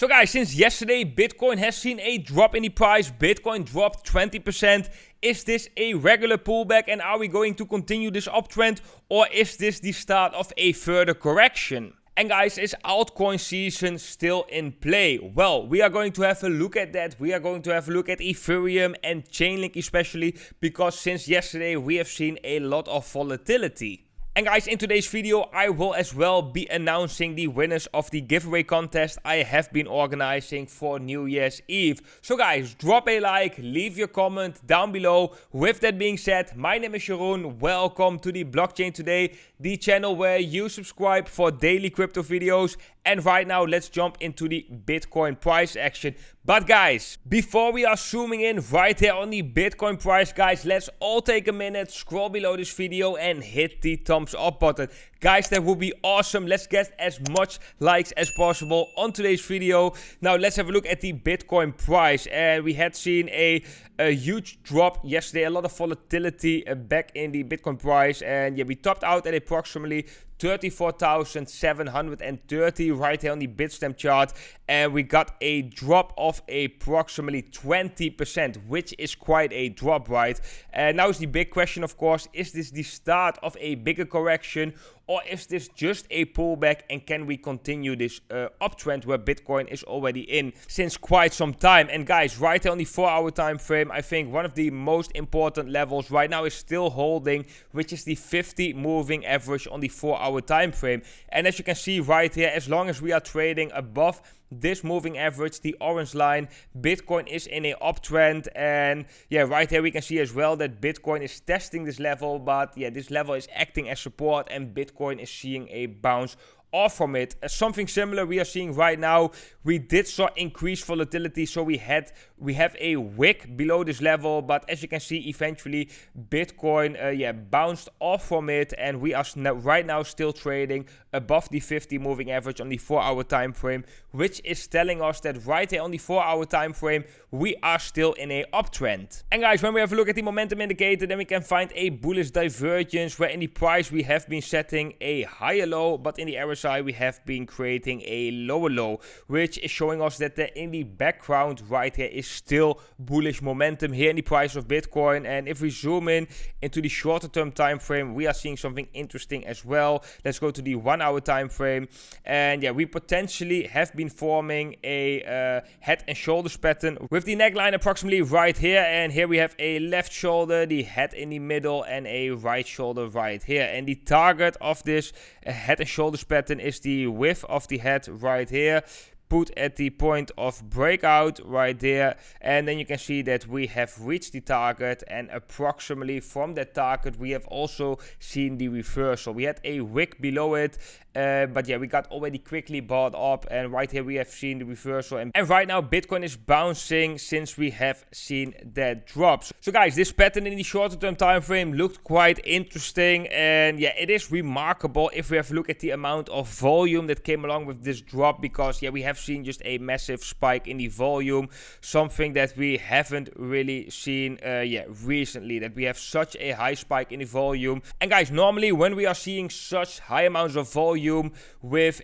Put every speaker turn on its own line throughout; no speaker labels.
So guys, since yesterday, Bitcoin has seen a drop in the price. Bitcoin dropped 20%. Is this a regular pullback and are we going to continue this uptrend, or is this the start of a further correction? And guys, is altcoin season still in play? Well, we are going to have a look at that. We are going to have a look at Ethereum and Chainlink especially, because since yesterday we have seen a lot of volatility. And guys, in today's video, I will as well be announcing the winners of the giveaway contest I have been organizing for New Year's Eve. So guys, drop a like, leave your comment down below. With that being said, my name is Jeroen. Welcome to the Blockchain Today, the channel where you subscribe for daily crypto videos. And right now, let's jump into the Bitcoin price action. But guys, before we are zooming in right here on the Bitcoin price, guys, let's all take a minute, scroll below this video and hit the thumbs up button. Guys, that would be awesome. Let's get as much likes as possible on today's video. Now, let's have a look at the Bitcoin price. And we had seen a huge drop yesterday, a lot of volatility back in the Bitcoin price. And yeah, we topped out at approximately 34,730 right here on the Bitstamp chart, and we got a drop of approximately 20%, which is quite a drop, right? And now is the big question, of course, is this the start of a bigger correction, or is this just a pullback, and can we continue this uptrend where Bitcoin is already in since quite some time? And guys, right here on the 4-hour time frame, I think one of the most important levels right now is still holding, which is the 50 moving average on the 4-hour time frame. And as you can see right here, as long as we are trading above this moving average, the orange line, Bitcoin is in a uptrend. And yeah, right here we can see as well that Bitcoin is testing this level, but yeah, this level is acting as support and Bitcoin is seeing a bounce off from it. Something similar we are seeing right now. We did saw increased volatility, so we have a wick below this level, but as you can see, eventually Bitcoin bounced off from it, and we are right now still trading above the 50 moving average on the 4-hour time frame, which is telling us that right here on the 4-hour time frame we are still in a uptrend. And guys, when we have a look at the momentum indicator, then we can find a bullish divergence where in the price we have been setting a higher low, but in the RSI we have been creating a lower low, which is showing us that in the background right here is still bullish momentum here in the price of Bitcoin. And if we zoom in into the shorter term time frame, we are seeing something interesting as well. Let's go to the 1-hour time frame, and yeah, we potentially have been forming a head and shoulders pattern with the neckline approximately right here, and here we have a left shoulder, the head in the middle, and a right shoulder right here. And the target of this head and shoulders pattern is the width of the head right here, put at the point of breakout right there, and then you can see that we have reached the target, and approximately from that target we have also seen the reversal. We had a wick below it, but yeah, we got already quickly bought up, and right here we have seen the reversal, and right now Bitcoin is bouncing since we have seen that drop. So guys, this pattern in the shorter term time frame looked quite interesting, and yeah, it is remarkable if we have a look at the amount of volume that came along with this drop, because yeah, we have seen just a massive spike in the volume, something that we haven't really seen recently, that we have such a high spike in the volume. And guys, normally when we are seeing such high amounts of volume with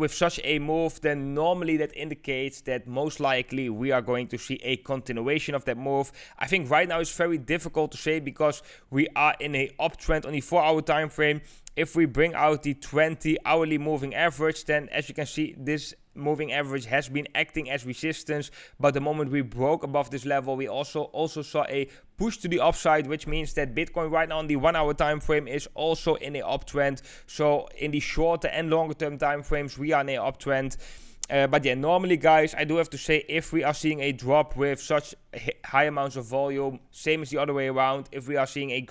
such a move, then normally that indicates that most likely we are going to see a continuation of that move. I think right now it's very difficult to say because we are in a uptrend on the 4-hour time frame. If we bring out the 20 hourly moving average, then as you can see, this moving average has been acting as resistance, but the moment we broke above this level, we also saw a push to the upside, which means that Bitcoin right now on the 1-hour time frame is also in a uptrend. So in the shorter and longer term time frames, we are in a uptrend. But yeah, normally guys, I do have to say, if we are seeing a drop with such high amounts of volume, same as the other way around, if we are seeing a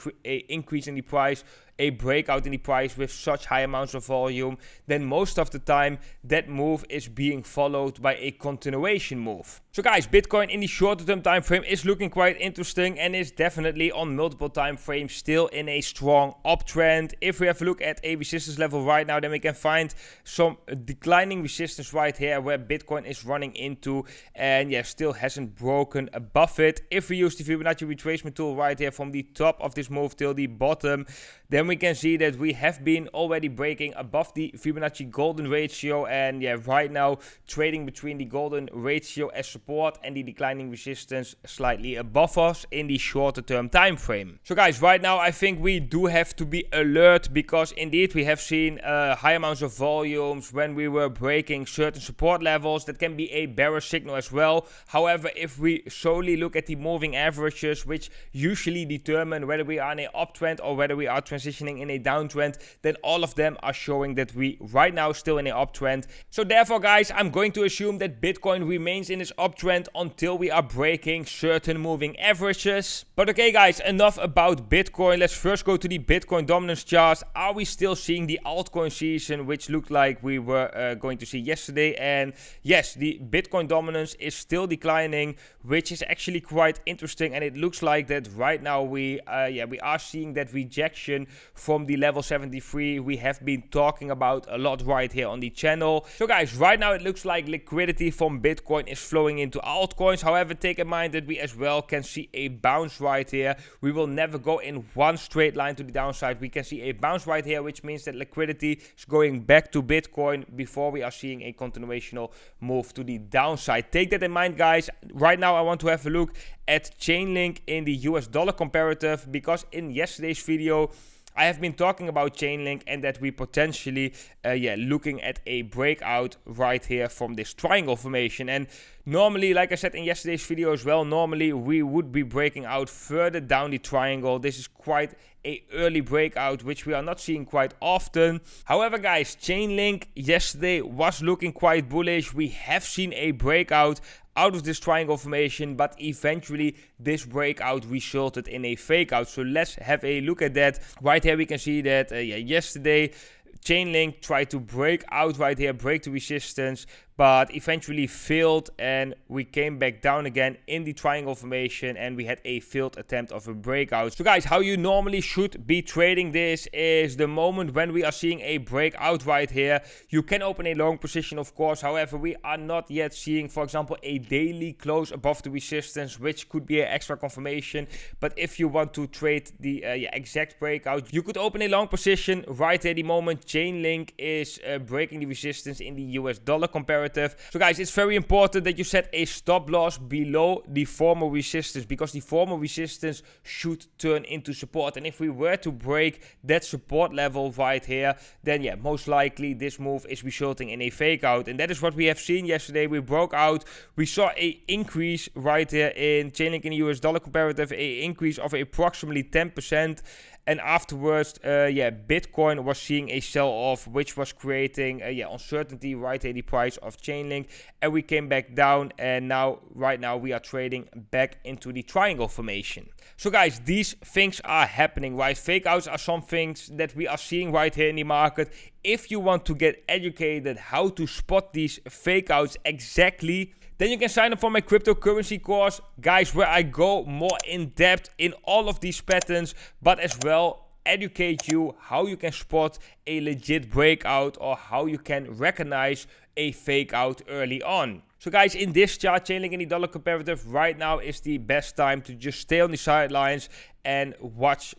increase in the price, a breakout in the price with such high amounts of volume, then most of the time that move is being followed by a continuation move. So guys, Bitcoin in the shorter term time frame is looking quite interesting and is definitely on multiple time frames still in a strong uptrend. If we have a look at a resistance level right now, then we can find some declining resistance right here where Bitcoin is running into, and yeah, still hasn't broken above it. If we use the Fibonacci retracement tool right here from the top of this move till the bottom, then then we can see that we have been already breaking above the Fibonacci golden ratio, and yeah, right now trading between the golden ratio as support and the declining resistance slightly above us in the shorter term time frame. So guys, right now I think we do have to be alert, because indeed we have seen high amounts of volumes when we were breaking certain support levels. That can be a bearish signal as well. However, if we solely look at the moving averages, which usually determine whether we are in an uptrend or whether we are transitioning in a downtrend, then all of them are showing that we right now still in an uptrend. So therefore guys, I'm going to assume that Bitcoin remains in this uptrend until we are breaking certain moving averages. But okay guys, enough about Bitcoin. Let's first go to the Bitcoin dominance charts. Are we still seeing the altcoin season, which looked like we were going to see yesterday? And yes, the Bitcoin dominance is still declining, which is actually quite interesting. And it looks like that right now we are seeing that rejection from the level 73 we have been talking about a lot right here on the channel. So guys, right now it looks like liquidity from Bitcoin is flowing into altcoins. However, take in mind that we as well can see a bounce right here. We will never go in one straight line to the downside. We can see a bounce right here, which means that liquidity is going back to Bitcoin before we are seeing a continuational move to the downside. Take that in mind guys. Right now I want to have a look at Chainlink in the US dollar comparative, because in yesterday's video I have been talking about Chainlink and that we potentially looking at a breakout right here from this triangle formation. And normally, like I said in yesterday's video as well, normally we would be breaking out further down the triangle. This is quite a early breakout, which we are not seeing quite often. However guys, Chainlink yesterday was looking quite bullish. We have seen a breakout out of this triangle formation, but eventually this breakout resulted in a fake out. So let's have a look at that. Right here we can see that yesterday Chainlink tried to break out right here, break the resistance, but eventually failed, and we came back down again in the triangle formation, and we had a failed attempt of a breakout. So guys, how you normally should be trading this is the moment when we are seeing a breakout right here, you can open a long position of course. However, we are not yet seeing, for example, a daily close above the resistance, which could be an extra confirmation. But if you want to trade the exact breakout, you could open a long position right at the moment Chainlink is breaking the resistance in the US dollar comparative. So guys, it's very important that you set a stop loss below the former resistance, because the former resistance should turn into support. And if we were to break that support level right here, then yeah, most likely this move is resulting in a fake out. And that is what we have seen yesterday. We broke out. We saw a increase right here in Chainlink in the US dollar comparative, a increase of approximately 10%. And afterwards, Bitcoin was seeing a sell-off, which was creating uncertainty right at the price of Chainlink. And we came back down, and right now, we are trading back into the triangle formation. So guys, these things are happening, right? Fake outs are some things that we are seeing right here in the market. If you want to get educated how to spot these fake outs exactly, then you can sign up for my cryptocurrency course, guys, where I go more in depth in all of these patterns, but as well educate you how you can spot a legit breakout or how you can recognize a fake out early on. So guys, in this chart, Chainlink in the dollar comparative, right now is the best time to just stay on the sidelines and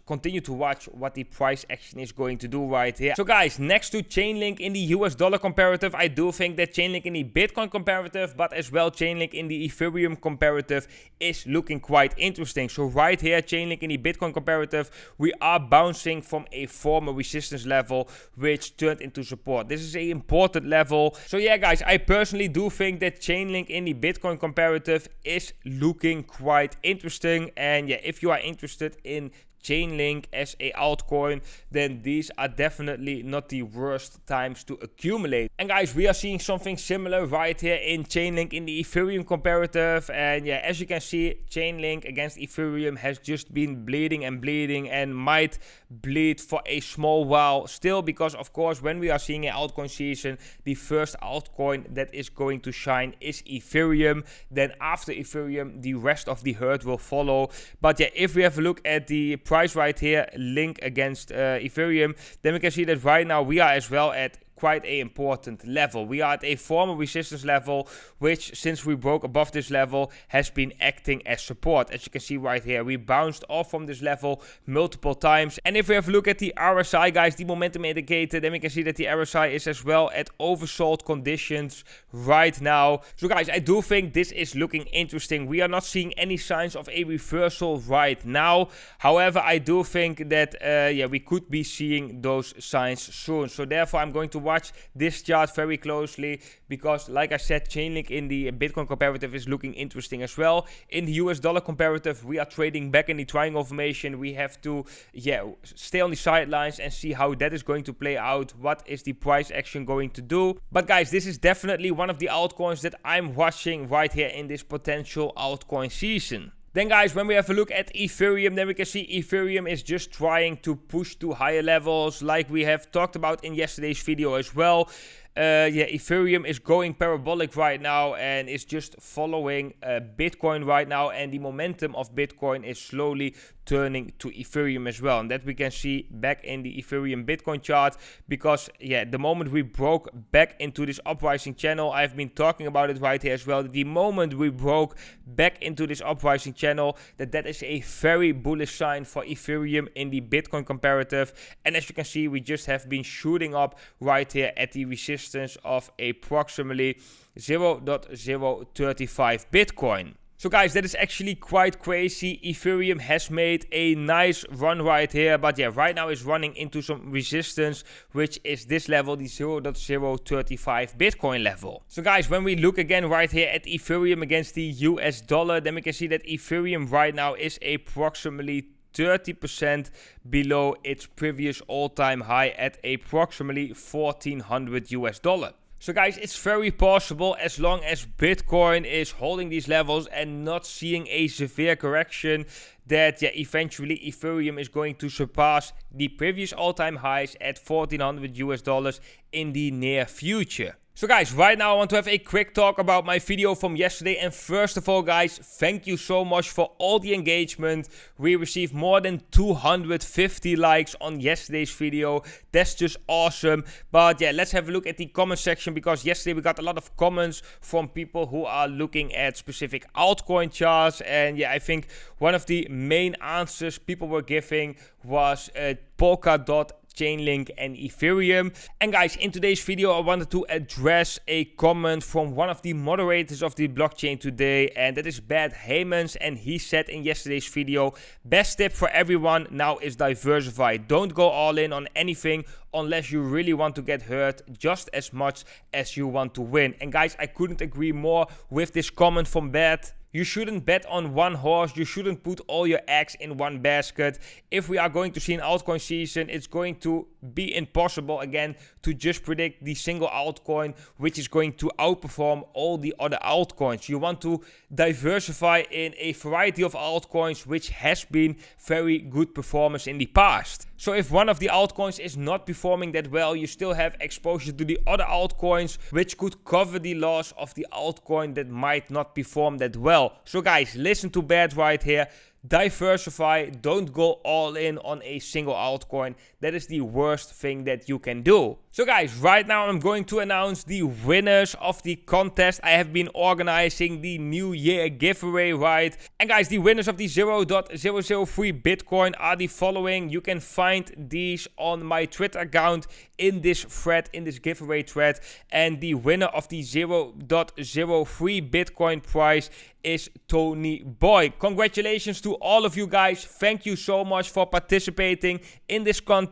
continue to watch what the price action is going to do right here. So guys, next to Chainlink in the US dollar comparative, I do think that Chainlink in the Bitcoin comparative, but as well Chainlink in the Ethereum comparative is looking quite interesting. So right here, Chainlink in the Bitcoin comparative, we are bouncing from a former resistance level, which turned into support. This is an important level. So yeah, guys, I personally do think that Chainlink in the Bitcoin comparative is looking quite interesting. And yeah, if you are interested in Chainlink as a altcoin, then these are definitely not the worst times to accumulate. And guys, we are seeing something similar right here in Chainlink in the Ethereum comparative. And yeah, as you can see, Chainlink against Ethereum has just been bleeding and might bleed for a small while still, because of course when we are seeing an altcoin season, the first altcoin that is going to shine is Ethereum. Then after Ethereum, the rest of the herd will follow. But yeah, if we have a look at the price right here, Link against Ethereum, then we can see that right now we are as well at quite a important level. We are at a former resistance level, which since we broke above this level has been acting as support. As you can see right here, we bounced off from this level multiple times. And if we have a look at the RSI, guys, the momentum indicator, then we can see that the RSI is as well at oversold conditions right now. So guys, I do think this is looking interesting. We are not seeing any signs of a reversal right now. However, I do think that we could be seeing those signs soon. So therefore, I'm going to watch this chart very closely because, like I said, Chainlink in the Bitcoin comparative is looking interesting as well. In the US dollar comparative, we are trading back in the triangle formation. We have to stay on the sidelines and see how that is going to play out. What is the price action going to do? But guys, this is definitely one of the altcoins that I'm watching right here in this potential altcoin season. Then guys, when we have a look at Ethereum, then we can see Ethereum is just trying to push to higher levels like we have talked about in yesterday's video as well. Ethereum is going parabolic right now and is just following Bitcoin right now, and the momentum of Bitcoin is slowly turning to Ethereum as well, and that we can see back in the Ethereum Bitcoin chart because the moment we broke back into this uprising channel, I've been talking about it right here as well, the moment we broke back into this uprising channel, that is a very bullish sign for Ethereum in the Bitcoin comparative. And as you can see, we just have been shooting up right here at the resistance of approximately 0.035 Bitcoin. So guys, that is actually quite crazy. Ethereum has made a nice run right here, but right now is running into some resistance, which is this level, the 0.035 Bitcoin level. So guys, when we look again right here at Ethereum against the US dollar, then we can see that Ethereum right now is approximately 30% below its previous all-time high at approximately $1,400 US. So guys, it's very possible, as long as Bitcoin is holding these levels and not seeing a severe correction, that eventually Ethereum is going to surpass the previous all-time highs at $1,400 US in the near future. So guys, right now I want to have a quick talk about my video from yesterday. And first of all, guys, thank you so much for all the engagement. We received more than 250 likes on yesterday's video. That's just awesome. But let's have a look at the comment section, because yesterday we got a lot of comments from people who are looking at specific altcoin charts. And I think one of the main answers people were giving was Polkadot, Chainlink and Ethereum. And guys, in today's video I wanted to address a comment from one of the moderators of the blockchain today, and that is Bad Haymans. And he said in yesterday's video, best tip for everyone now is diversify. Don't go all in on anything unless you really want to get hurt just as much as you want to win. And guys, I couldn't agree more with this comment from Bad. You shouldn't bet on one horse. You shouldn't put all your eggs in one basket. If we are going to see an altcoin season, it's going to be impossible again to just predict the single altcoin which is going to outperform all the other altcoins. You want to diversify in a variety of altcoins which has been very good performance in the past. So if one of the altcoins is not performing that well, you still have exposure to the other altcoins which could cover the loss of the altcoin that might not perform that well. So guys, listen to Bad right here. Diversify, don't go all in on a single altcoin. That is the worst thing that you can do. So guys, right now I'm going to announce the winners of the contest I have been organizing, the New Year giveaway, right? And guys, the winners of the 0.003 Bitcoin are the following. You can find these on my Twitter account in this thread, in this giveaway thread. And the winner of the 0.03 Bitcoin prize is Tony Boy. Congratulations to all of you guys. Thank you so much for participating in this contest.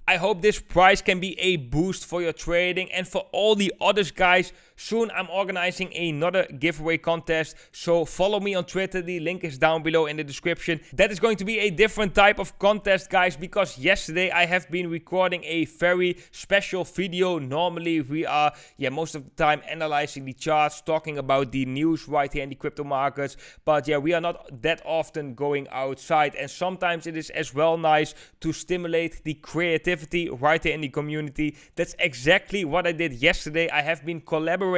I hope this prize can be a boost for your trading, and for all the others, guys, soon I'm organizing another giveaway contest, so follow me on Twitter. The link is down below in the description. That is going to be a different type of contest, guys, because yesterday I have been recording a very special video. Normally we are most of the time analyzing the charts, talking about the news right here in the crypto markets, but we are not that often going outside, and sometimes it is as well nice to stimulate the creativity right here in the community. That's exactly what I did yesterday. I have been collaborating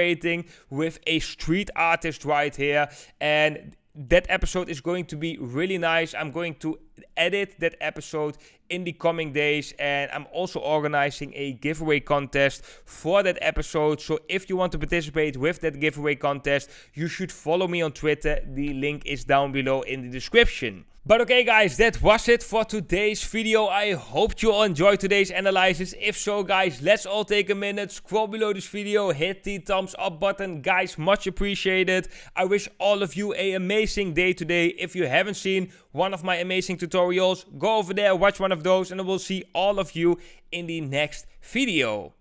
with a street artist right here, and that episode is going to be really nice. I'm going to edit that episode in the coming days, and I'm also organizing a giveaway contest for that episode. So if you want to participate with that giveaway contest, you should follow me on Twitter. The link is down below in the description. But okay guys, that was it for today's video. I hope you all enjoyed today's analysis. If so guys, let's all take a minute, scroll below this video, hit the thumbs up button. Guys, much appreciated. I wish all of you an amazing day today. If you haven't seen one of my amazing tutorials, go over there, watch one of those, and I will see all of you in the next video.